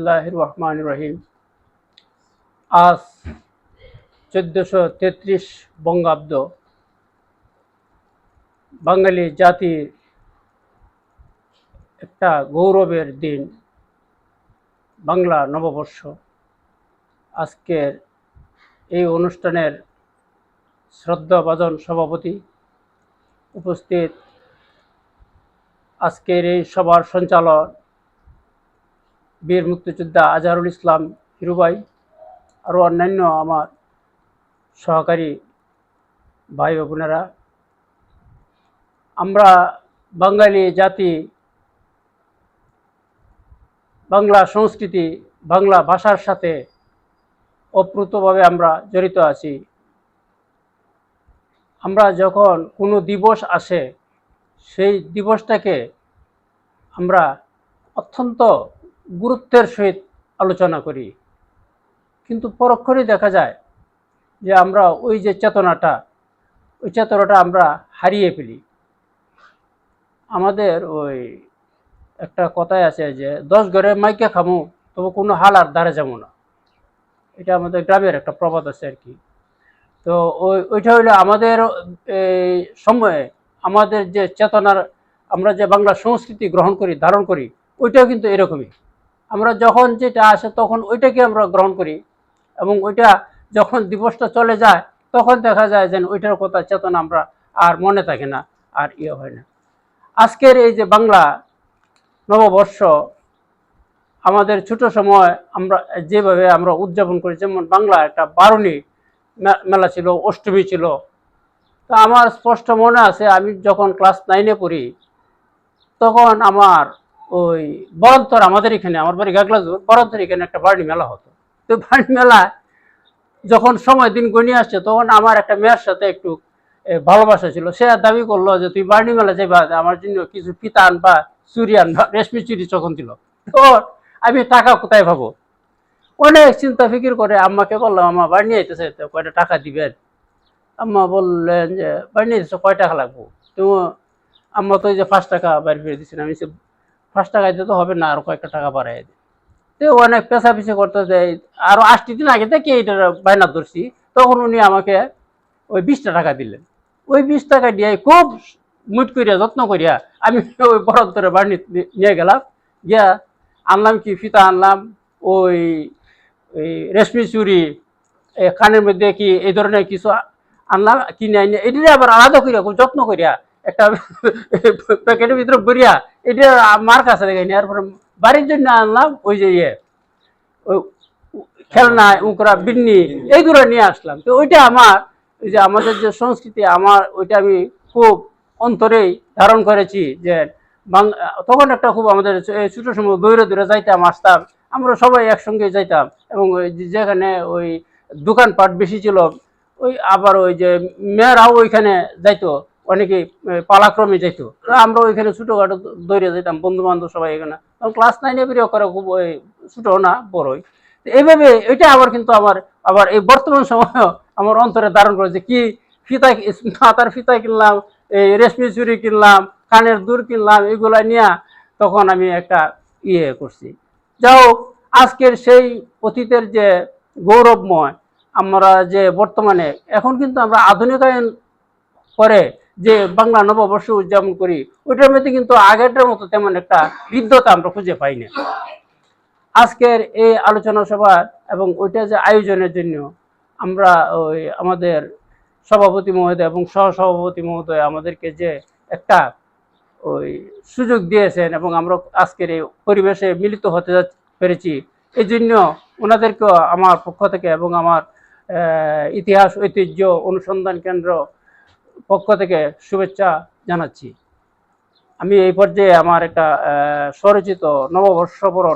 বিসমিল্লাহির রহমানির রহিম। আজ 1433 বঙ্গাব্দ, বাঙালি জাতির একটা গৌরবের দিন, বাংলা নববর্ষ। আজকের এই অনুষ্ঠানের শ্রদ্ধাভাজন সভাপতি উপস্থিত, আজকের এই সভার সঞ্চালক বীর মুক্তিযোদ্ধা আজহারুল ইসলাম হিরু ভাই, আরও অন্যান্য আমার সহকারী ভাই ও বোনেরা। আমরা বাঙালি জাতি, বাংলা সংস্কৃতি, বাংলা ভাষার সাথে ওতপ্রোতভাবে আমরা জড়িত আছি। আমরা যখন কোনো দিবস আসে, সেই দিবসটাকে আমরা অত্যন্ত গুরুত্বের সহিত আলোচনা করি, কিন্তু পরক্ষণে দেখা যায় যে আমরা ওই চেতনাটা আমরা হারিয়ে ফেলি। আমাদের ওই একটা কথাই আছে যে 10 ঘরে মাইকে খামু তবু কোনো হালার ধারে যাবো না। এটা আমাদের গ্রামের একটা প্রবাদ আছে আর কি। তো ওইটা হইলো আমাদের এই সময়ে আমাদের যে চেতনার, আমরা যে বাংলা সংস্কৃতি গ্রহণ করি, ধারণ করি, ওইটাও কিন্তু এরকমই। আমরা যখন যেটা আসে তখন ওইটাকে আমরা গ্রহণ করি, এবং ওইটা যখন দিবসটা চলে যায় তখন দেখা যায় যে ওইটার কথা চেতনা আমরা আর মনে থাকে না, আর হয় না। আজকের এই যে বাংলা নববর্ষ, আমাদের ছোট সময় আমরা যেভাবে আমরা উদযাপন করি, যেমন বাংলা একটা বারুণী মেলা ছিল, অষ্টমী ছিল। তো আমার স্পষ্ট মনে আছে, আমি যখন ক্লাস 9-এ পড়ি তখন আমার ওই বরন্তর, আমাদের এখানে, আমার বাড়ি গাগলাজুর, বরন্তর এখানে একটা বারুণী মেলা হতো। তো বারুণী মেলা যখন সময় দিন গণিয়ে আসছে, তখন আমার একটা মেয়ের সাথে একটু ভালোবাসা ছিল। সে দাবি করলো যে তুই বারুণী মেলা যাইবা, আমার জন্য কিছু ফিতা আনবা, চুরি আনবা, রেশমি চুরি যখন দিল। তো আমি টাকা কোথায় পাবো? অনেক চিন্তা ফিকির করে আম্মাকে বললাম, আম্মা বাড়ি নিয়ে আইতেছে, কয়টা টাকা দিবেন? আম্মা বললেন যে বাড়ি নিয়ে আইতেছে, কয় টাকা লাগবো? তো আম্মা তো এই যে 5 টাকা বাড়ি ফিরে দিচ্ছেন। আমি 5 টাকা দিতে তো হবে না, আরো কয়েকটা টাকা বাড়াই দিই। তো অনেক পেছাপিছি করতে দেয়। আরো 8 দিন আগে থেকে এইটার বায়না ধরছি, তখন উনি আমাকে ওই 20টা টাকা দিলেন। ওই 20 টাকা দিয়ে খুব মুট করিয়া, যত্ন করিয়া আমি ওই বরন্তরে বাড়ি নিয়ে গেলাম। গিয়া আনলাম কি, ফিতা আনলাম, ওই রেশমি চুরি, কানের মধ্যে কি এই ধরনের কিছু আনলাম, কিনে আনি এটি আবার আলাদা করিয়া খুব যত্ন করিয়া একটা প্যাকেটের ভিতরে ভরিয়া এটা মার কাছে দেখাইনি। এরপরে বাড়ির জন্য আনলাম ওই যে ওই খেলনা, উঁকড়া, বিন্নি, এইগুলো নিয়ে আসলাম। তো ওইটা আমার, ওই যে আমাদের যে সংস্কৃতি, আমার ওইটা আমি খুব অন্তরেই ধারণ করেছি। যে তখন একটা খুব আমাদের ছোট সময় দৌড়ে দৌড়ে যাইতাম, আসতাম, আমরা সবাই একসঙ্গে যাইতাম। এবং যেখানে ওই দোকানপাট বেশি ছিল, ওই আবার ওই যে মেয়েরাও ওইখানে যাইতো, অনেকে পালাক্রমে যাইতো। তো আমরা ওইখানে ছোটখাটো দৌড়ে যাইতাম, বন্ধু বান্ধব সবাই। এখানে ক্লাস 9-এ বেরিয়ে করে, খুব ওই ছোট না, বড়ই। এইভাবে এটা আবার কিন্তু আমার আবার এই বর্তমান সময়ও আমার অন্তরে ধারণ করেছে। কি ফিতা, মাথার ফিতা কিনলাম, এই রেশমি চুরি কিনলাম, কানের দুল কিনলাম, এগুলা নিয়ে তখন আমি একটা করছি। যাই হোক, আজকের সেই অতীতের যে গৌরবময়, আমরা যে বর্তমানে এখন কিন্তু আমরা আধুনিকায়ন করে যে বাংলা নববর্ষ উদযাপন করি, ওইটার মধ্যে কিন্তু আগেরটার মতো তেমন একটা হৃদ্যতা আমরা খুঁজে পাই না। আজকের এই আলোচনা সভা এবং ওইটা যে আয়োজনের জন্য আমরা ওই আমাদের সভাপতি মহোদয় এবং সহসভাপতি মহোদয় আমাদেরকে যে একটা ওই সুযোগ দিয়েছেন, এবং আমরা আজকের এই পরিবেশে মিলিত হতে পেরেছি, এই জন্য ওনাদেরকেও আমার পক্ষ থেকে এবং আমার ইতিহাস ঐতিহ্য অনুসন্ধান কেন্দ্র পক্ষ থেকে শুভেচ্ছা জানাচ্ছি। আমি এই পর্যায়ে আমার একটা স্বরচিত নববর্ষ বরণ